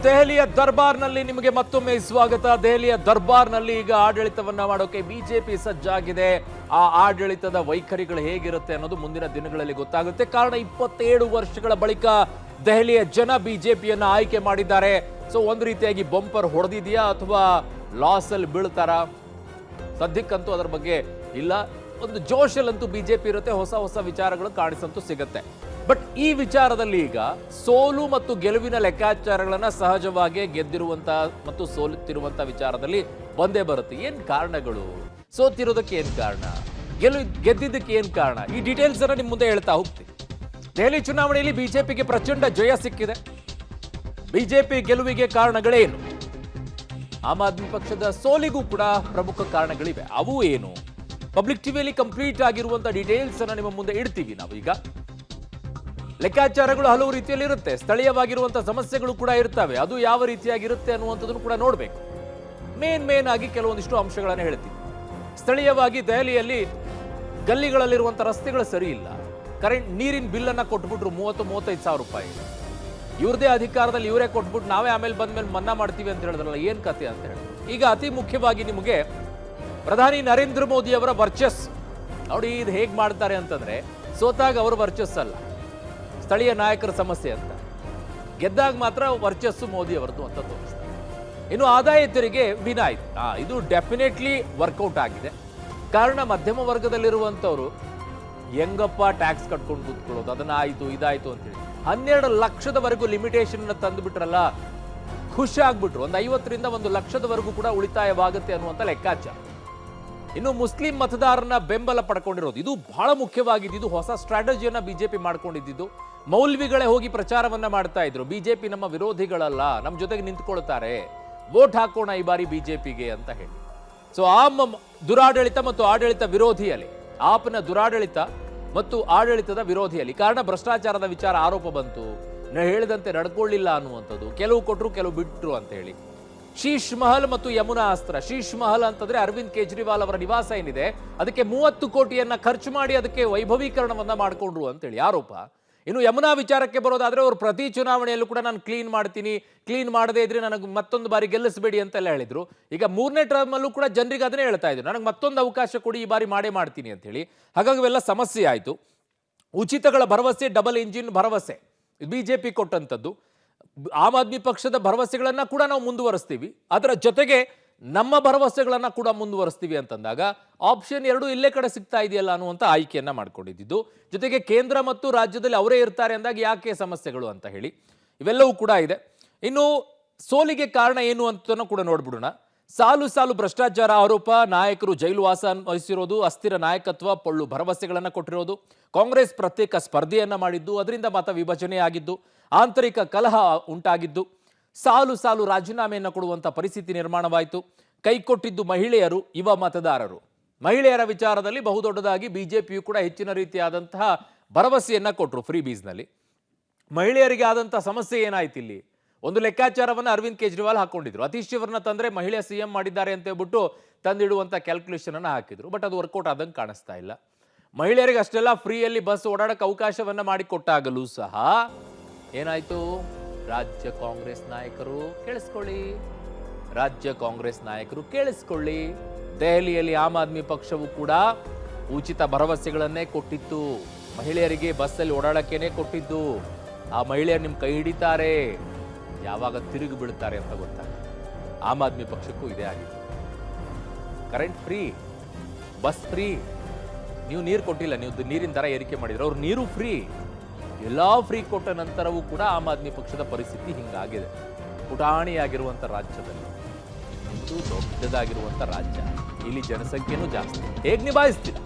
ದೆಹಲಿಯ ದರ್ಬಾರ್ನಲ್ಲಿ ನಿಮಗೆ ಮತ್ತೊಮ್ಮೆ ಸ್ವಾಗತ. ದೆಹಲಿಯ ದರ್ಬಾರ್ನಲ್ಲಿ ಈಗ ಆಡಳಿತವನ್ನ ಮಾಡೋಕೆ ಬಿಜೆಪಿ ಸಜ್ಜಾಗಿದೆ. ಆ ಆಡಳಿತದ ವೈಖರಿಗಳು ಹೇಗಿರುತ್ತೆ ಅನ್ನೋದು ಮುಂದಿನ ದಿನಗಳಲ್ಲಿ ಗೊತ್ತಾಗುತ್ತೆ. ಕಾರಣ 27 ವರ್ಷಗಳ ಬಳಿಕ ದೆಹಲಿಯ ಜನ ಬಿಜೆಪಿಯನ್ನ ಆಯ್ಕೆ ಮಾಡಿದ್ದಾರೆ. ಸೊ ಒಂದು ರೀತಿಯಾಗಿ ಬಂಪರ್ ಹೊಡೆದಿದೆಯಾ ಅಥವಾ ಲಾಸ್ ಅಲ್ಲಿ ಬೀಳ್ತಾರ? ಸದ್ಯಕ್ಕಂತೂ ಅದರ ಬಗ್ಗೆ ಇಲ್ಲ. ಒಂದು ಜೋಶಲ್ಲಂತೂ ಬಿಜೆಪಿ ಇರುತ್ತೆ, ಹೊಸ ಹೊಸ ವಿಚಾರಗಳು ಕಾಣಿಸಂತೂ ಸಿಗುತ್ತೆ. ಬಟ್ ಈ ವಿಚಾರದಲ್ಲಿ ಈಗ ಸೋಲು ಮತ್ತು ಗೆಲುವಿನ ಲೆಕ್ಕಾಚಾರಗಳನ್ನ ಸಹಜವಾಗಿ ಗೆದ್ದಿರುವಂತ ಮತ್ತು ಸೋಲುತ್ತಿರುವಂತ ವಿಚಾರದಲ್ಲಿ ಬಂದೇ ಬರುತ್ತೆ. ಏನ್ ಕಾರಣಗಳು? ಸೋತಿರೋದಕ್ಕೆ ಏನ್ ಕಾರಣ? ಗೆದ್ದಿದ್ದಕ್ಕೆ ಏನ್ ಕಾರಣ? ಈ ಡೀಟೇಲ್ಸ್ ಅನ್ನ ನಿಮ್ ಮುಂದೆ ಹೇಳ್ತಾ ಹೋಗ್ತೀನಿ. ದೆಹಲಿ ಚುನಾವಣೆಯಲ್ಲಿ ಬಿಜೆಪಿಗೆ ಪ್ರಚಂಡ ಜಯ ಸಿಕ್ಕಿದೆ. ಬಿಜೆಪಿ ಗೆಲುವಿಗೆ ಕಾರಣಗಳೇನು? ಆಮ್ ಆದ್ಮಿ ಪಕ್ಷದ ಸೋಲಿಗೂ ಕೂಡ ಪ್ರಮುಖ ಕಾರಣಗಳಿವೆ. ಅವು ಏನು? ಪಬ್ಲಿಕ್ ಟಿವಿಯಲ್ಲಿ ಕಂಪ್ಲೀಟ್ ಆಗಿರುವಂತ ಡೀಟೇಲ್ಸ್ ಅನ್ನ ನಿಮ್ಮ ಮುಂದೆ ಇಡ್ತೀವಿ ನಾವು. ಈಗ ಲೆಕ್ಕಾಚಾರಗಳು ಹಲವು ರೀತಿಯಲ್ಲಿ ಇರುತ್ತೆ. ಸ್ಥಳೀಯವಾಗಿರುವಂತಹ ಸಮಸ್ಯೆಗಳು ಕೂಡ ಇರ್ತವೆ. ಅದು ಯಾವ ರೀತಿಯಾಗಿರುತ್ತೆ ಅನ್ನುವಂಥದ್ದನ್ನು ಕೂಡ ನೋಡಬೇಕು. ಮೇನ್ ಆಗಿ ಕೆಲವೊಂದಿಷ್ಟು ಅಂಶಗಳನ್ನು ಹೇಳ್ತೀವಿ. ಸ್ಥಳೀಯವಾಗಿ ದೆಹಲಿಯಲ್ಲಿ ಗಲ್ಲಿಗಳಲ್ಲಿರುವಂತಹ ರಸ್ತೆಗಳು ಸರಿ ಇಲ್ಲ. ನೀರಿನ ಬಿಲ್ಲನ್ನು ಕೊಟ್ಬಿಟ್ರು 30-35 ಸಾವಿರ ರೂಪಾಯಿ. ಇವ್ರದೇ ಅಧಿಕಾರದಲ್ಲಿ ಇವರೇ ಕೊಟ್ಬಿಟ್ಟು ನಾವೇ ಆಮೇಲೆ ಬಂದ್ಮೇಲೆ ಮನ್ನಾ ಮಾಡ್ತೀವಿ ಅಂತ ಹೇಳಿದ್ರಲ್ಲ, ಏನ್ ಕತೆ ಅಂತ ಹೇಳಿ. ಈಗ ಅತಿ ಮುಖ್ಯವಾಗಿ ನಿಮಗೆ ಪ್ರಧಾನಿ ನರೇಂದ್ರ ಮೋದಿ ಅವರ ವರ್ಚಸ್ ನೋಡಿ. ಇದು ಹೇಗೆ ಮಾಡ್ತಾರೆ ಅಂತಂದ್ರೆ, ಸೋತಾಗ ಅವರ ವರ್ಚಸ್ ಅಲ್ಲ, ಸ್ಥಳೀಯ ನಾಯಕರ ಸಮಸ್ಯೆ ಅಂತ. ಗೆದ್ದಾಗ ಮಾತ್ರ ವರ್ಚಸ್ಸು ಮೋದಿ ಅವರದ್ದು ಅಂತ ತೋರಿಸ್ತಾರೆ. ಇನ್ನು ಆದಾಯ ತೆರಿಗೆ ವಿನಾಯಿತಿ, ಇದು ಡೆಫಿನೆಟ್ಲಿ ವರ್ಕೌಟ್ ಆಗಿದೆ. ಕಾರಣ ಮಧ್ಯಮ ವರ್ಗದಲ್ಲಿರುವಂಥವ್ರು ಹೆಂಗಪ್ಪ ಟ್ಯಾಕ್ಸ್ ಕಟ್ಕೊಂಡು ಕೂತ್ಕೊಳ್ಳೋದು, ಅದನ್ನ ಆಯ್ತು ಇದಾಯ್ತು ಅಂತೇಳಿ 12 ಲಕ್ಷದವರೆಗೂ ಲಿಮಿಟೇಷನ್ ತಂದು ಬಿಟ್ರಲ್ಲ, ಖುಷಿ ಆಗ್ಬಿಟ್ರು. ಒಂದು 50ರಿಂದ 1 ಲಕ್ಷದವರೆಗೂ ಕೂಡ ಉಳಿತಾಯವಾಗುತ್ತೆ ಅನ್ನುವಂಥ ಲೆಕ್ಕಾಚಾರ. ಇನ್ನು ಮುಸ್ಲಿಂ ಮತದಾರನ ಬೆಂಬಲ ಪಡ್ಕೊಂಡಿರೋದು ಇದು ಬಹಳ ಮುಖ್ಯವಾಗಿದ್ದು. ಇದು ಹೊಸ ಸ್ಟ್ರಾಟಜಿಯನ್ನ ಬಿಜೆಪಿ ಮಾಡ್ಕೊಂಡಿದ್ದು. ಮೌಲ್ವಿಗಳೇ ಹೋಗಿ ಪ್ರಚಾರವನ್ನ ಮಾಡ್ತಾ ಇದ್ರು, ಬಿಜೆಪಿ ನಮ್ಮ ವಿರೋಧಿಗಳಲ್ಲ, ನಮ್ಮ ಜೊತೆಗೆ ನಿಂತ್ಕೊಳ್ತಾರೆ, ವೋಟ್ ಹಾಕೋಣ ಈ ಬಾರಿ ಬಿಜೆಪಿಗೆ ಅಂತ ಹೇಳಿ. ಸೊ ಆಮ್ ದುರಾಡಳಿತ ಮತ್ತು ಆಡಳಿತ ವಿರೋಧಿಯಲ್ಲಿ, ಆಪ್ನ ದುರಾಡಳಿತ ಮತ್ತು ಆಡಳಿತದ ವಿರೋಧಿಯಲ್ಲಿ. ಕಾರಣ ಭ್ರಷ್ಟಾಚಾರದ ವಿಚಾರ ಆರೋಪ ಬಂತು, ಹೇಳಿದಂತೆ ನಡ್ಕೊಳ್ಳಿಲ್ಲ ಅನ್ನುವಂಥದ್ದು. ಕೆಲವು ಕೊಟ್ಟರು, ಕೆಲವು ಬಿಟ್ರು ಅಂತ ಹೇಳಿ. ಶೀಶ್ ಮಹಲ್ ಮತ್ತು ಯಮುನಾ ಅಸ್ತ್ರ. ಶೀಶ್ ಮಹಲ್ ಅಂತಂದ್ರೆ ಅರವಿಂದ್ ಕೇಜ್ರಿವಾಲ್ ಅವರ ನಿವಾಸ ಏನಿದೆ, ಅದಕ್ಕೆ 30 ಕೋಟಿಯನ್ನ ಖರ್ಚು ಮಾಡಿ ಅದಕ್ಕೆ ವೈಭವೀಕರಣವನ್ನ ಮಾಡಿಕೊಂಡ್ರು ಅಂತೇಳಿ ಆರೋಪ. ಇನ್ನು ಯಮುನಾ ವಿಚಾರಕ್ಕೆ ಬರೋದಾದ್ರೆ, ಅವರು ಪ್ರತಿ ಚುನಾವಣೆಯಲ್ಲೂ ಕೂಡ ನಾನು ಕ್ಲೀನ್ ಮಾಡ್ತೀನಿ, ಕ್ಲೀನ್ ಮಾಡದೇ ಇದ್ರೆ ನನಗೆ ಮತ್ತೊಂದು ಬಾರಿ ಗೆಲ್ಲಿಸಬೇಡಿ ಅಂತೆಲ್ಲ ಹೇಳಿದ್ರು. ಈಗ 3ನೇ ಟರ್ಮ್ ಅಲ್ಲೂ ಕೂಡ ಜನರಿಗೆ ಅದನ್ನೇ ಹೇಳ್ತಾ ಇದ್ರು, ನನಗೆ ಮತ್ತೊಂದು ಅವಕಾಶ ಕೊಡಿ, ಈ ಬಾರಿ ಮಾಡೇ ಮಾಡ್ತೀನಿ ಅಂತ ಹೇಳಿ. ಹಾಗಾಗಿ ಇವೆಲ್ಲ ಸಮಸ್ಯೆ ಆಯಿತು. ಉಚಿತಗಳ ಭರವಸೆ, ಡಬಲ್ ಇಂಜಿನ್ ಭರವಸೆ ಬಿಜೆಪಿ ಕೊಟ್ಟಂಥದ್ದು. ಆಮ್ ಆದ್ಮಿ ಪಕ್ಷದ ಭರವಸೆಗಳನ್ನ ಕೂಡ ನಾವು ಮುಂದುವರಿಸ್ತೀವಿ, ಅದರ ಜೊತೆಗೆ ನಮ್ಮ ಭರವಸೆಗಳನ್ನ ಕೂಡ ಮುಂದುವರಿಸ್ತೀವಿ ಅಂತಂದಾಗ ಆಪ್ಷನ್ 2 ಇಲ್ಲೇ ಕಡೆ ಸಿಗ್ತಾ ಇದೆಯಲ್ಲ ಅನ್ನುವಂಥ ಆಯ್ಕೆಯನ್ನ ಮಾಡ್ಕೊಂಡಿದ್ದು. ಜೊತೆಗೆ ಕೇಂದ್ರ ಮತ್ತು ರಾಜ್ಯದಲ್ಲಿ ಅವರೇ ಇರ್ತಾರೆ ಅಂದಾಗ ಯಾಕೆ ಸಮಸ್ಯೆಗಳು ಅಂತ ಹೇಳಿ ಇವೆಲ್ಲವೂ ಕೂಡ ಇದೆ. ಇನ್ನು ಸೋಲಿಗೆ ಕಾರಣ ಏನು ಅಂತ ಕೂಡ ನೋಡ್ಬಿಡೋಣ. ಸಾಲು ಭ್ರಷ್ಟಾಚಾರ ಆರೋಪ, ನಾಯಕರು ಜೈಲುವಾಸ ವಹಿಸಿರೋದು, ಅಸ್ಥಿರ ನಾಯಕತ್ವ, ಪೊಳ್ಳು ಭರವಸೆಗಳನ್ನು ಕೊಟ್ಟಿರೋದು, ಕಾಂಗ್ರೆಸ್ ಪ್ರತ್ಯೇಕ ಸ್ಪರ್ಧೆಯನ್ನ ಮಾಡಿದ್ದು, ಅದರಿಂದ ಮತ ವಿಭಜನೆ ಆಗಿದ್ದು, ಆಂತರಿಕ ಕಲಹ ಉಂಟಾಗಿದ್ದು, ಸಾಲು ರಾಜೀನಾಮೆಯನ್ನು ಕೊಡುವಂಥ ಪರಿಸ್ಥಿತಿ ನಿರ್ಮಾಣವಾಯಿತು. ಕೈಕೊಟ್ಟಿದ್ದು ಮಹಿಳೆಯರು, ಯುವ ಮತದಾರರು. ಮಹಿಳೆಯರ ವಿಚಾರದಲ್ಲಿ ಬಹುದೊಡ್ಡದಾಗಿ ಬಿಜೆಪಿಯು ಕೂಡ ಹೆಚ್ಚಿನ ರೀತಿಯಾದಂತಹ ಭರವಸೆಯನ್ನ ಕೊಟ್ಟರು. ಫ್ರೀ ಬೀಸ್ನಲ್ಲಿ ಮಹಿಳೆಯರಿಗೆ ಆದಂತಹ ಸಮಸ್ಯೆ ಏನಾಯ್ತು? ಇಲ್ಲಿ ಒಂದು ಲೆಕ್ಕಾಚಾರವನ್ನು ಅರವಿಂದ್ ಕೇಜ್ರಿವಾಲ್ ಹಾಕೊಂಡಿದ್ರು. ಅತೀಶ್ಯವರನ್ನ ತಂದ್ರೆ ಮಹಿಳೆ ಸಿಎಂ ಮಾಡಿದ್ದಾರೆ ಅಂತ ಹೇಳ್ಬಿಟ್ಟು ತಂದಿಡುವಂತ ಕ್ಯಾಲ್ಕುಲೇಷನ್ ಅನ್ನ ಹಾಕಿದ್ರು. ಬಟ್ ಅದು ವರ್ಕೌಟ್ ಆದಂಗೆ ಕಾಣಿಸ್ತಾ ಇಲ್ಲ. ಮಹಿಳೆಯರಿಗೆ ಅಷ್ಟೆಲ್ಲ ಫ್ರೀಯಲ್ಲಿ ಬಸ್ ಓಡಾಡಕ್ಕೆ ಅವಕಾಶವನ್ನ ಮಾಡಿಕೊಟ್ಟಾಗಲೂ ಸಹ ಏನಾಯ್ತು? ರಾಜ್ಯ ಕಾಂಗ್ರೆಸ್ ನಾಯಕರು ಕೇಳಿಸ್ಕೊಳ್ಳಿ, ರಾಜ್ಯ ಕಾಂಗ್ರೆಸ್ ನಾಯಕರು ಕೇಳಿಸ್ಕೊಳ್ಳಿ, ದೆಹಲಿಯಲ್ಲಿ ಆಮ್ ಆದ್ಮಿ ಪಕ್ಷವು ಕೂಡ ಉಚಿತ ಭರವಸೆಗಳನ್ನೇ ಕೊಟ್ಟಿತ್ತು. ಮಹಿಳೆಯರಿಗೆ ಬಸ್ಸಲ್ಲಿ ಓಡಾಡಕ್ಕೇನೆ ಕೊಟ್ಟಿದ್ದು. ಆ ಮಹಿಳೆಯರು ನಿಮ್ಮ ಕೈ ಹಿಡಿತಾರೆ, ಯಾವಾಗ ತಿರುಗಿ ಬೀಳ್ತಾರೆ ಅಂತ ಗೊತ್ತಾಗ. ಆಮ್ ಆದ್ಮಿ ಪಕ್ಷಕ್ಕೂ ಇದೇ ಆಗಿದೆ. ಕರೆಂಟ್ ಫ್ರೀ, ಬಸ್ ಫ್ರೀ, ನೀವು ನೀರು ಕೊಟ್ಟಿಲ್ಲ, ನೀವು ನೀರಿನ ದರ ಏರಿಕೆ ಮಾಡಿದ್ರೆ ಅವ್ರು ನೀರು ಫ್ರೀ, ಎಲ್ಲ ಫ್ರೀ ಕೊಟ್ಟ ನಂತರವೂ ಕೂಡ ಆಮ್ ಆದ್ಮಿ ಪಕ್ಷದ ಪರಿಸ್ಥಿತಿ ಹಿಂಗಾಗಿದೆ. ಪುಟಾಣಿಯಾಗಿರುವಂಥ ರಾಜ್ಯದಲ್ಲಿ, ಇದು ದೊಡ್ಡದಾಗಿರುವಂಥ ರಾಜ್ಯ, ಇಲ್ಲಿ ಜನಸಂಖ್ಯೆನೂ ಜಾಸ್ತಿ. ಹೇಗೆ ನಿಭಾಯಿಸ್ತೀರ?